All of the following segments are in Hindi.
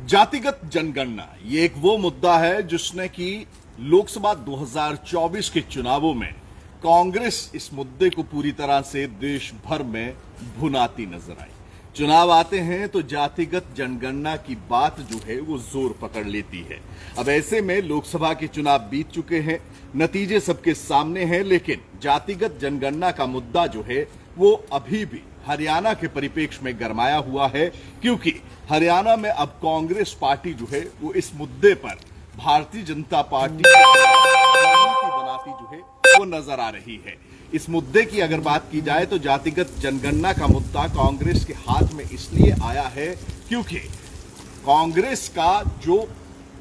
जातिगत जनगणना ये एक वो मुद्दा है जिसने कि लोकसभा 2024 के चुनावों में कांग्रेस इस मुद्दे को पूरी तरह से देश भर में भुनाती नजर आई। चुनाव आते हैं तो जातिगत जनगणना की बात जो है वो जोर पकड़ लेती है। अब ऐसे में लोकसभा के चुनाव बीत चुके हैं, नतीजे सबके सामने हैं, लेकिन जातिगत जनगणना का मुद्दा जो है वो अभी भी हरियाणा के परिप्रेक्ष्य में गरमाया हुआ है, क्योंकि हरियाणा में अब कांग्रेस पार्टी जो है वो इस मुद्दे पर भारतीय जनता पार्टी की रणनीति बनाती जो है वो नजर आ रही है। इस मुद्दे की अगर बात की जाए तो जातिगत जनगणना का मुद्दा कांग्रेस के हाथ में इसलिए आया है क्योंकि कांग्रेस का जो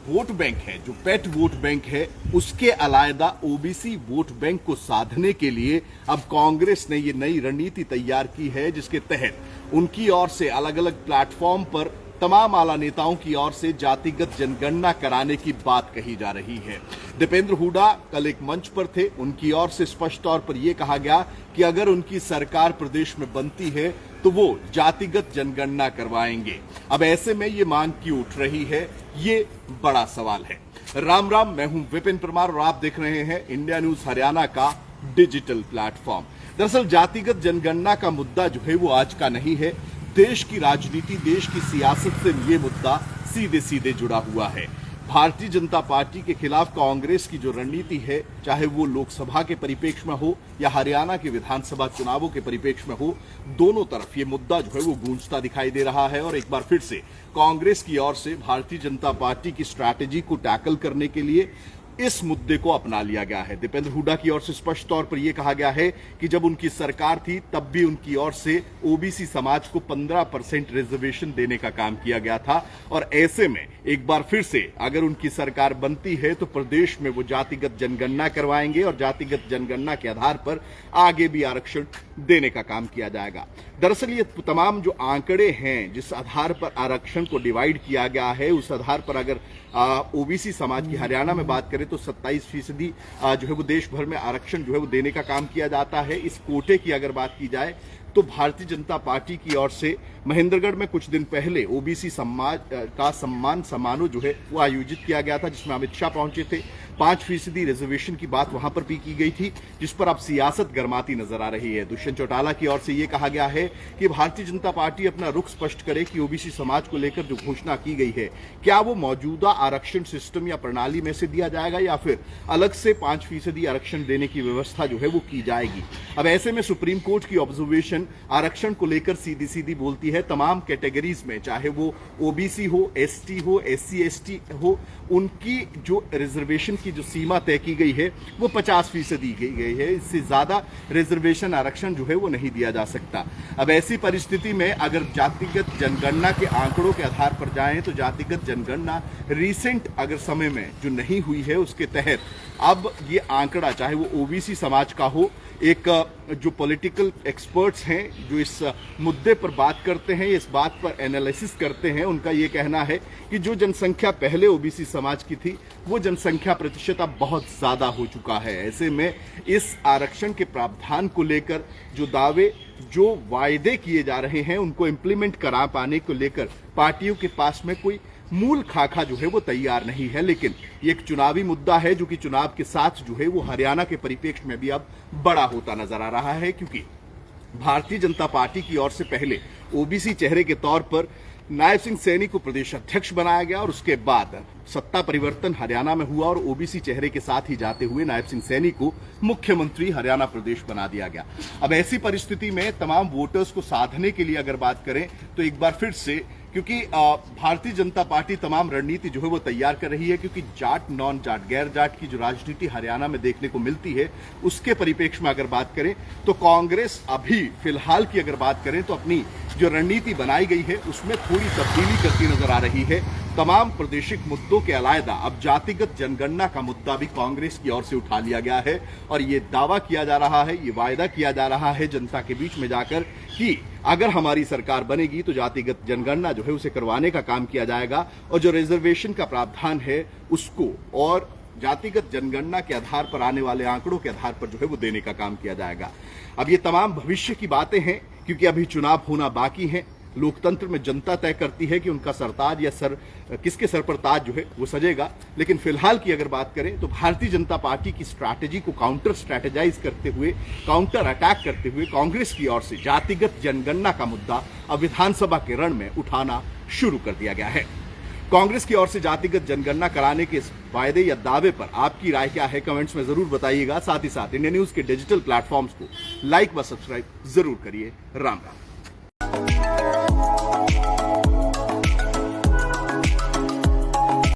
वोट बैंक है, जो पेट वोट बैंक है, उसके अलायदा ओबीसी वोट बैंक को साधने के लिए अब कांग्रेस ने ये नई रणनीति तैयार की है, जिसके तहत उनकी ओर से अलग अलग प्लेटफॉर्म पर तमाम आला नेताओं की ओर से जातिगत जनगणना कराने की बात कही जा रही है। दीपेंद्र हुड्डा कल एक मंच पर थे, उनकी ओर से स्पष्ट तौर पर यह कहा गया कि अगर उनकी सरकार प्रदेश में बनती है तो वो जातिगत जनगणना करवाएंगे। अब ऐसे में ये मांग क्यों उठ रही है, ये बड़ा सवाल है। राम राम, मैं हूं विपिन परमार और आप देख रहे हैं इंडिया न्यूज हरियाणा का डिजिटल प्लेटफॉर्म। दरअसल जातिगत जनगणना का मुद्दा जो है वो आज का नहीं है। देश की राजनीति, देश की सियासत से ये मुद्दा सीधे सीधे जुड़ा हुआ है। भारतीय जनता पार्टी के खिलाफ कांग्रेस की जो रणनीति है, चाहे वो लोकसभा के परिप्रेक्ष्य में हो या हरियाणा के विधानसभा चुनावों के परिप्रेक्ष्य में हो, दोनों तरफ ये मुद्दा जो है वो गूंजता दिखाई दे रहा है। और एक बार फिर से कांग्रेस की ओर से भारतीय जनता पार्टी की स्ट्रैटेजी को टैकल करने के लिए इस मुद्दे को अपना लिया गया है। दीपेंद्र हुड्डा की ओर से स्पष्ट तौर पर यह कहा गया है कि जब उनकी सरकार थी तब भी उनकी ओर से ओबीसी समाज को 15% रिजर्वेशन देने का काम किया गया था, और ऐसे में एक बार फिर से अगर उनकी सरकार बनती है तो प्रदेश में वो जातिगत जनगणना करवाएंगे और जातिगत जनगणना के आधार पर आगे भी आरक्षण देने का काम किया जाएगा। दरअसल ये तमाम जो आंकड़े हैं, जिस आधार पर आरक्षण को डिवाइड किया गया है, उस आधार पर अगर ओबीसी समाज की हरियाणा में बात करें तो 27% जो है वो देश भर में आरक्षण जो है वो देने का काम किया जाता है। इस कोटे की अगर बात की जाए तो भारतीय जनता पार्टी की ओर से महेंद्रगढ़ में कुछ दिन पहले ओबीसी समाज का सम्मान समारोह जो है वो आयोजित किया गया था, जिसमें अमित शाह पहुंचे थे। 5% रिजर्वेशन की बात वहां पर भी की गई थी, जिस पर अब सियासत गरमाती नजर आ रही है। दुष्यंत चौटाला की ओर से यह कहा गया है कि भारतीय जनता पार्टी अपना रुख स्पष्ट करे कि ओबीसी समाज को लेकर जो घोषणा की गई है, क्या वो मौजूदा आरक्षण सिस्टम या प्रणाली में से दिया जाएगा या फिर अलग से 5% आरक्षण देने की व्यवस्था जो है वो की जाएगी। अब ऐसे में सुप्रीम कोर्ट की ऑब्जर्वेशन आरक्षण को लेकर सीधी सीधी बोलती है, तमाम कैटेगरीज में, चाहे वो ओबीसी हो, एसटी हो, एससी एसटी हो, उनकी जो रिजर्वेशन की जो सीमा तय की गई है वो 50% दी गई है। इससे ज्यादा रिजर्वेशन आरक्षण जो है वो नहीं दिया जा सकता। अब ऐसी परिस्थिति में अगर जातिगत जनगणना के आंकड़ों के आधार पर जाएं तो जातिगत जनगणना रिसेंट अगर समय में जो नहीं हुई है, उसके तहत अब ये आंकड़ा, चाहे वो ओबीसी समाज का हो, एक जो पॉलिटिकल एक्सपर्ट्स हैं जो इस मुद्दे पर बात करते हैं, इस बात पर एनालिसिस करते हैं, उनका ये कहना है कि जो जनसंख्या पहले ओबीसी समाज की थी वो जनसंख्या प्रतिशत अब बहुत ज्यादा हो चुका है। ऐसे में इस आरक्षण के प्रावधान को लेकर जो दावे, जो वायदे किए जा रहे हैं, उनको इम्प्लीमेंट करा पाने को लेकर पार्टियों के पास में कोई मूल खाका जो है वो तैयार नहीं है। लेकिन ये एक चुनावी मुद्दा है जो कि चुनाव के साथ जो है वो हरियाणा के परिप्रेक्ष्य में भी अब बड़ा होता नजर आ रहा है, क्योंकि भारतीय जनता पार्टी की ओर से पहले ओबीसी चेहरे के तौर पर नायब सिंह सैनी को प्रदेश अध्यक्ष बनाया गया और उसके बाद सत्ता परिवर्तन हरियाणा में हुआ और ओबीसी चेहरे के साथ ही जाते हुए नायब सिंह सैनी को मुख्यमंत्री हरियाणा प्रदेश बना दिया गया। अब ऐसी परिस्थिति में तमाम वोटर्स को साधने के लिए अगर बात करें तो एक बार फिर से, क्योंकि भारतीय जनता पार्टी तमाम रणनीति जो है वो तैयार कर रही है, क्योंकि जाट, नॉन जाट, गैर जाट की जो राजनीति हरियाणा में देखने को मिलती है, उसके परिप्रेक्ष्य में अगर बात करें तो कांग्रेस अभी फिलहाल की अगर बात करें तो अपनी जो रणनीति बनाई गई है उसमें थोड़ी तब्दीली करती नजर आ रही है। तमाम प्रादेशिक मुद्दों के अलायदा अब जातिगत जनगणना का मुद्दा भी कांग्रेस की ओर से उठा लिया गया है और ये दावा किया जा रहा है, ये वायदा किया जा रहा है जनता के बीच में जाकर कि अगर हमारी सरकार बनेगी तो जातिगत जनगणना जो है उसे करवाने का काम किया जाएगा और जो रिजर्वेशन का प्रावधान है उसको और जातिगत जनगणना के आधार पर आने वाले आंकड़ों के आधार पर जो है वो देने का काम किया जाएगा। अब ये तमाम भविष्य की बातें हैं, क्योंकि अभी चुनाव होना बाकी है, लोकतंत्र में जनता तय करती है कि उनका सरताज या सर किसके सर पर ताज जो है वो सजेगा। लेकिन फिलहाल की अगर बात करें तो भारतीय जनता पार्टी की स्ट्रैटेजी को काउंटर स्ट्रैटेजाइज करते हुए, काउंटर अटैक करते हुए कांग्रेस की ओर से जातिगत जनगणना का मुद्दा अब विधानसभा के रण में उठाना शुरू कर दिया गया है। कांग्रेस की ओर से जातिगत जनगणना कराने के इस वायदे या दावे पर आपकी राय क्या है, कमेंट्स में जरूर बताइएगा। साथ ही साथ इंडिया न्यूज के डिजिटल प्लेटफॉर्म्स को लाइक व सब्सक्राइब जरूर करिए। राम राम।